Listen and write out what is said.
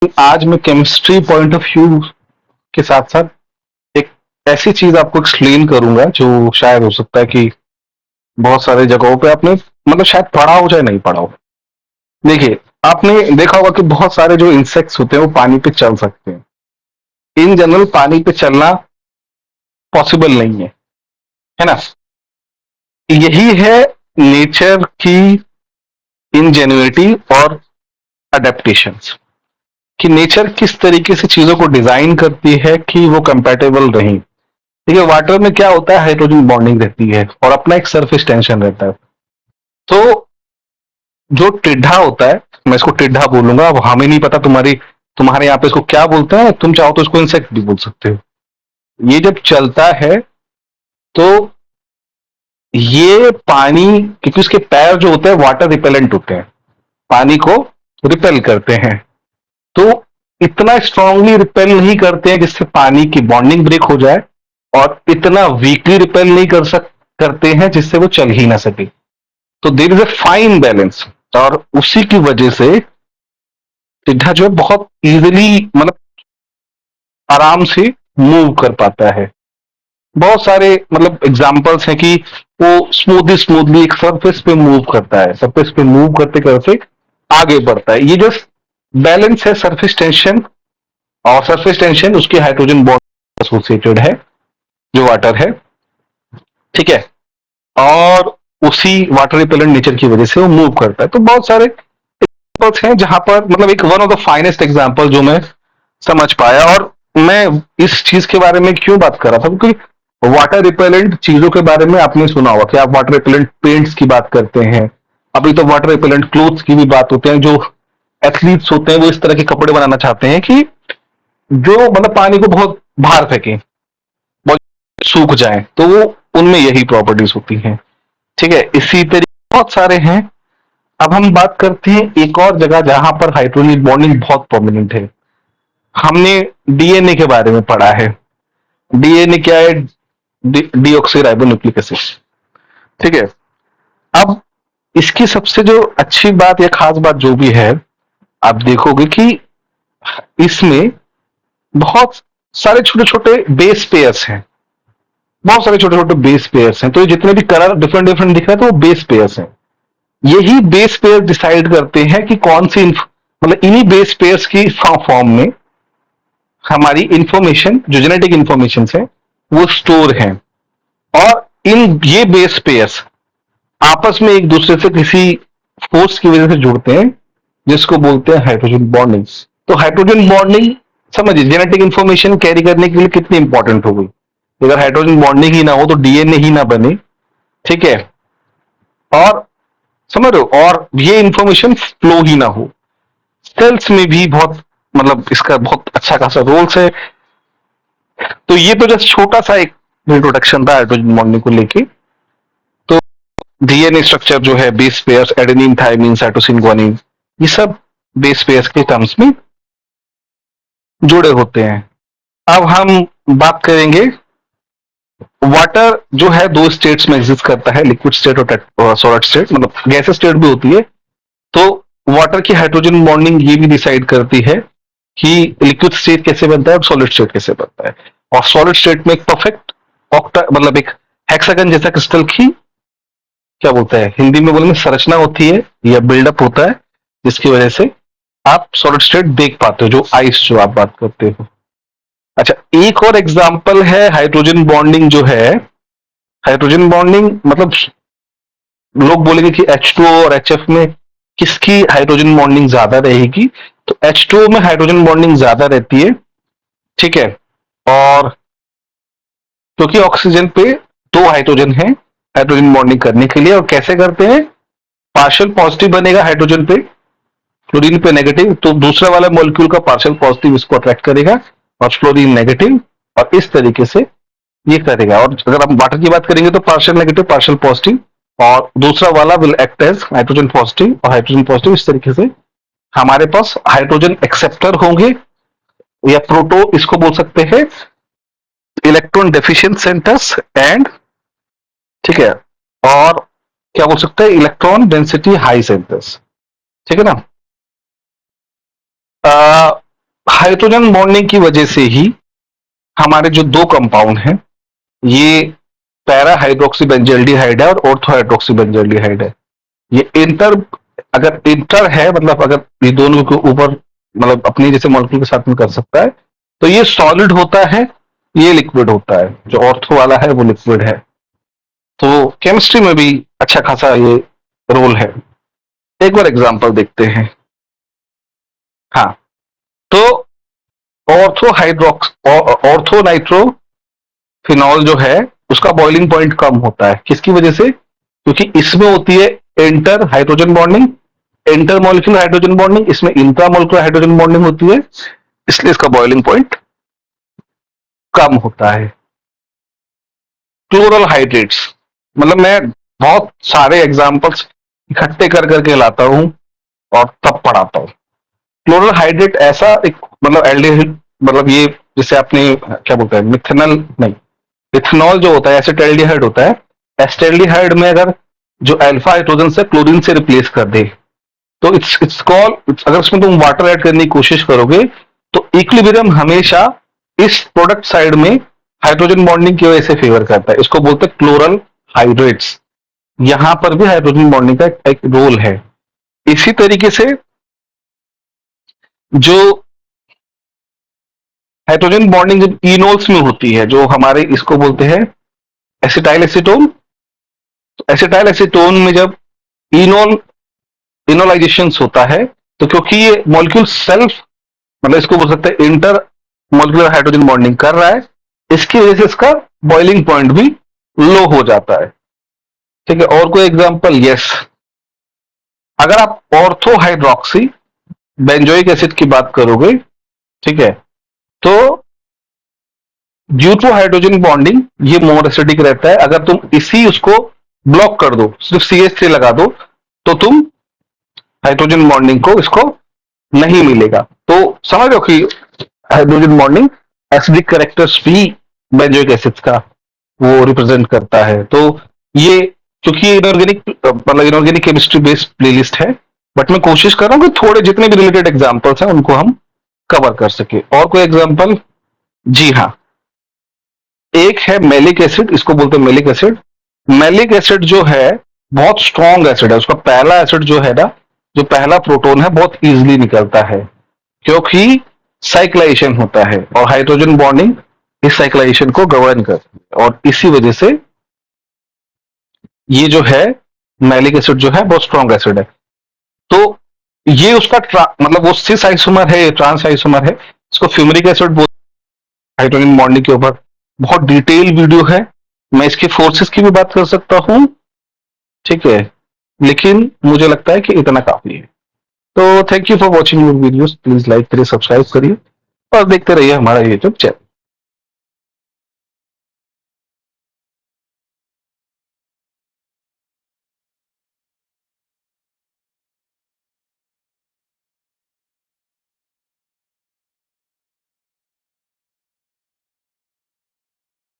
आज मैं chemistry point of view के साथ साथ एक ऐसी चीज आपको एक्सप्लेन करूंगा जो शायद हो सकता है कि बहुत सारे जगहों पे आपने मतलब शायद पढ़ा हो चाहे नहीं पढ़ा हो। देखिए, आपने देखा होगा कि बहुत सारे जो इंसेक्ट्स होते हैं वो पानी पे चल सकते हैं। इन जनरल पानी पे चलना पॉसिबल नहीं है ना? यही है नेचर की इंजेन्युइटी और अडेप्टेशंस, कि नेचर किस तरीके से चीजों को डिजाइन करती है कि वो कंपेटेबल रहें। देखिए, वाटर में क्या होता है, हाइड्रोजन बॉन्डिंग रहती है और अपना एक सरफेस टेंशन रहता है। तो जो टिड्ढा होता है, मैं इसको टिड्ढा बोलूंगा, अब हमें नहीं पता तुम्हारे यहाँ पे इसको क्या बोलते हैं, तुम चाहो तो इसको इंसेक्ट भी बोल सकते हो। ये जब चलता है तो ये पानी, क्योंकि उसके पैर जो होते हैं वाटर रिपेलेंट होते हैं, पानी को रिपेल करते हैं, तो इतना स्ट्रांगली रिपेल नहीं करते हैं जिससे पानी की बॉन्डिंग ब्रेक हो जाए, और इतना वीकली रिपेल नहीं करते हैं जिससे वो चल ही ना सके। तो there is a fine balance, और उसी की वजह से टिड्ढा जो है बहुत इजीली, मतलब आराम से मूव कर पाता है। बहुत सारे मतलब एग्जांपल्स हैं कि वो स्मूथली स्मूथली एक सरफेस पे मूव करता है, सरफेस पे मूव करते करते आगे बढ़ता है। ये जो बैलेंस है सरफेस टेंशन, और सरफेस टेंशन उसकी हाइड्रोजन बॉन्ड एसोसिएटेड है जो वाटर है, ठीक है। और उसी वाटर रिपेलेंट नेचर की वजह से वो मूव करता है। तो बहुत सारे एग्जांपल्स हैं जहां पर मतलब एक one of the finest example जो मैं समझ पाया। और मैं इस चीज के बारे में क्यों बात कर रहा था, क्योंकि वाटर रिपेलेंट चीजों के बारे में आपने सुना होगा कि आप वाटर रिपेलेंट पेंट्स की बात करते हैं, अभी तो वाटर रिपेलेंट क्लोथ्स की भी बात होते हैं। जो एथलीट्स होते हैं वो इस तरह के कपड़े बनाना चाहते हैं कि जो मतलब पानी को बहुत बाहर फेंके, बहुत सूख जाए, तो वो उनमें यही प्रॉपर्टीज होती हैं, ठीक है। इसी तरीके बहुत सारे हैं। अब हम बात करते हैं एक और जगह जहां पर हाइड्रोजन बॉन्डिंग बहुत प्रोमिनेंट है। हमने डीएनए के बारे में पढ़ा है। डीएनए क्या है? डीऑक्सी राइबो न्यूक्लिक एसिड, ठीक है। अब इसकी सबसे जो अच्छी बात या खास बात जो भी है, आप देखोगे कि इसमें बहुत सारे छोटे छोटे बेस पेयर्स हैं, बहुत सारे छोटे छोटे बेस पेयर्स हैं। तो ये जितने भी कलर डिफरेंट डिफरेंट दिख रहे हैं तो वो बेस पेयर्स हैं। यही बेस पेयर डिसाइड करते हैं कि कौन सी मतलब इन्हीं बेस पेयर्स की फॉर्म में हमारी इंफॉर्मेशन, जो जेनेटिक इंफॉर्मेशन है, वो स्टोर है। और इन ये बेस पेयर्स आपस में एक दूसरे से किसी फोर्स की वजह से जुड़ते हैं, जिसको बोलते हैं हाइड्रोजन बॉन्डिंग। तो हाइड्रोजन बॉन्डिंग, समझिए जेनेटिक इंफॉर्मेशन कैरी करने के लिए कितनी इंपॉर्टेंट हो गई। अगर हाइड्रोजन बॉन्डिंग ही ना हो तो डीएनए ही ना बने, ठीक है। और समझ रहे हो, और ये इंफॉर्मेशन फ्लो ही ना हो। सेल्स में भी बहुत मतलब इसका बहुत अच्छा खासा रोल्स है। तो ये तो जस्ट छोटा सा एक इंट्रोडक्शन था हाइड्रोजन बॉन्डिंग को लेके। तो डीएनए स्ट्रक्चर जो है, base pairs adenine thymine cytosine guanine, ये सब बेस पेयर्स के टर्म्स में जुड़े होते हैं। अब हम बात करेंगे, वाटर जो है दो स्टेट्स में एग्जिस्ट करता है, लिक्विड स्टेट और सॉलिड स्टेट, मतलब गैस स्टेट भी होती है। तो वाटर की हाइड्रोजन बॉन्डिंग ये भी डिसाइड करती है कि लिक्विड स्टेट कैसे बनता है और सॉलिड स्टेट कैसे बनता है। और सॉलिड स्टेट में एक परफेक्ट ऑक्टा, मतलब एक हेक्सागन जैसा क्रिस्टल की क्या बोलते हैं हिंदी में बोलेंगे, संरचना होती है या बिल्डअप होता है, जिसकी वजह से आप सॉलिड स्टेट देख पाते हो, जो आइस जो आप बात करते हो। अच्छा, एक और एग्जांपल है हाइड्रोजन बॉन्डिंग जो है। हाइड्रोजन बॉन्डिंग मतलब लोग बोलेंगे कि H2O और HF में किसकी हाइड्रोजन बॉन्डिंग ज्यादा रहेगी, तो H2O में हाइड्रोजन बॉन्डिंग ज्यादा रहती है, ठीक है। और क्योंकि ऑक्सीजन पे दो हाइड्रोजन है हाइड्रोजन बॉन्डिंग करने के लिए, और कैसे करते हैं, पार्शियल पॉजिटिव बनेगा हाइड्रोजन पे, फ्लोरीन पे नेगेटिव, तो दूसरा वाला मॉलिक्यूल का पार्शियल पॉजिटिव इसको अट्रैक्ट करेगा और फ्लोरीन नेगेटिव, और इस तरीके से ये करेगा। और अगर हम वाटर की बात करेंगे तो पार्शियल नेगेटिव पार्शियल पॉजिटिव, और दूसरा वाला will act as hydrogen positive और हाइड्रोजन पॉजिटिव। इस तरीके से हमारे पास हाइड्रोजन एक्सेप्टर होंगे, या प्रोटो इसको बोल सकते हैं, इलेक्ट्रॉन डेफिशिएंट सेंटर्स एंड, ठीक है, और क्या बोल सकते हैं, इलेक्ट्रॉन डेंसिटी हाई सेंटर्स, ठीक है ना। हाइड्रोजन बॉन्डिंग की वजह से ही हमारे जो दो कंपाउंड हैं, ये पैरा हाइड्रोक्सी बेंजल्डिहाइड है और ऑर्थो हाइड्रोक्सी बेंजल्डिहाइड है। ये इंटर, अगर इंटर है मतलब अगर ये दोनों के ऊपर मतलब अपनी जैसे मॉलिक्यूल के साथ में कर सकता है, तो ये सॉलिड होता है, ये लिक्विड होता है। जो ऑर्थो वाला है वो लिक्विड है। तो केमिस्ट्री में भी अच्छा खासा ये रोल है। एक बार एग्जांपल देखते हैं। हाँ, तो ऑर्थो हाइड्रोक्स ऑर्थो नाइट्रो फिनॉल जो है उसका बॉइलिंग पॉइंट कम होता है। किसकी वजह से? क्योंकि इसमें होती है inter hydrogen bonding, inter molecular hydrogen bonding, इसमें इंट्रा मॉलिक्यूलर हाइड्रोजन बॉन्डिंग होती है, इसलिए इसका बॉइलिंग पॉइंट कम होता है। क्लोरल हाइड्रेट्स, मतलब मैं बहुत सारे एग्जांपल्स इकट्ठे कर करके लाता हूं और तब पढ़ाता हूं। क्लोरल हाइड्रेट ऐसा एक मतलब एल्डिहाइड, मतलब ये जिसे आपने क्या बोलते हैं, मिथेनॉल नहीं, इथेनॉल जो होता है एसिटाल्डिहाइड होता है। एसिटाल्डिहाइड में अगर जो अल्फा हाइड्रोजन से क्लोरीन से रिप्लेस कर दे, तो इट्स कॉल, अगर उसमें तुम वाटर ऐड करने की कोशिश करोगे तो इक्विलिब्रियम हमेशा इस प्रोडक्ट साइड में हाइड्रोजन बॉन्डिंग की वजह से फेवर करता है। इसको बोलते हैं क्लोरल हाइड्रेट्स। यहां पर भी हाइड्रोजन बॉन्डिंग का एक रोल है। इसी तरीके से जो हाइड्रोजन बॉन्डिंग जब इनोल्स में होती है, जो हमारे इसको बोलते हैं एसिटाइल एसीटोन, तो एसिटाइल एसीटोन में जब इनोल इनोलाइजेशन होता है, तो क्योंकि ये मॉलिक्यूल सेल्फ मतलब इसको बोल सकते हैं इंटर मॉलिक्यूलर हाइड्रोजन बॉन्डिंग कर रहा है, इसकी वजह से इसका बॉइलिंग पॉइंट भी लो हो जाता है। ठीक है, और कोई एग्जांपल? यस, अगर आप ऑर्थो हाइड्रोक्सी बेंजोइक एसिड की बात करोगे, ठीक है, तो ड्यू टू हाइड्रोजन बॉन्डिंग ये मोर एसिडिक रहता है। अगर तुम इसी उसको ब्लॉक कर दो, सिर्फ CH3 लगा दो, तो तुम हाइड्रोजन बॉन्डिंग को इसको नहीं मिलेगा। तो समझ लो कि हाइड्रोजन बॉन्डिंग एसिडिक कैरेक्टर्स भी बेंजोइक एसिड्स का वो रिप्रेजेंट करता है। तो ये, क्योंकि ये इनऑर्गेनिक मतलब इनऑर्गेनिक केमिस्ट्री बेस्ड प्लेलिस्ट है, बट मैं कोशिश कर रहा हूँ कि थोड़े जितने भी रिलेटेड एग्जांपल्स हैं उनको हम कवर कर सके। और कोई एग्जांपल? जी हाँ, एक है मेलिक एसिड, इसको बोलते हैं मेलिक एसिड। मेलिक एसिड जो है बहुत स्ट्रॉन्ग एसिड है। उसका पहला एसिड जो है ना, जो पहला प्रोटॉन है बहुत इजीली निकलता है, क्योंकि साइक्लाइजेशन होता है और हाइड्रोजन बॉन्डिंग इस साइक्लाइजेशन को गवर्न करती है। और इसी वजह से ये जो है मैलिक एसिड जो है बहुत स्ट्रॉन्ग एसिड है। तो ये उसका मतलब वो सिस आइसोमर है, ये ट्रांस आइसोमर है। इसको फ्यूमरिक एसिड बोलते हैं। हाइड्रोजन बॉन्डिंग के ऊपर बहुत डिटेल वीडियो है, मैं इसके फोर्सेस की भी बात कर सकता हूं, ठीक है, लेकिन मुझे लगता है कि इतना काफी है। तो thank you for watching your videos, please like करिए, सब्सक्राइब करिए और देखते रहिए हमारा यूट्यूब चैनल।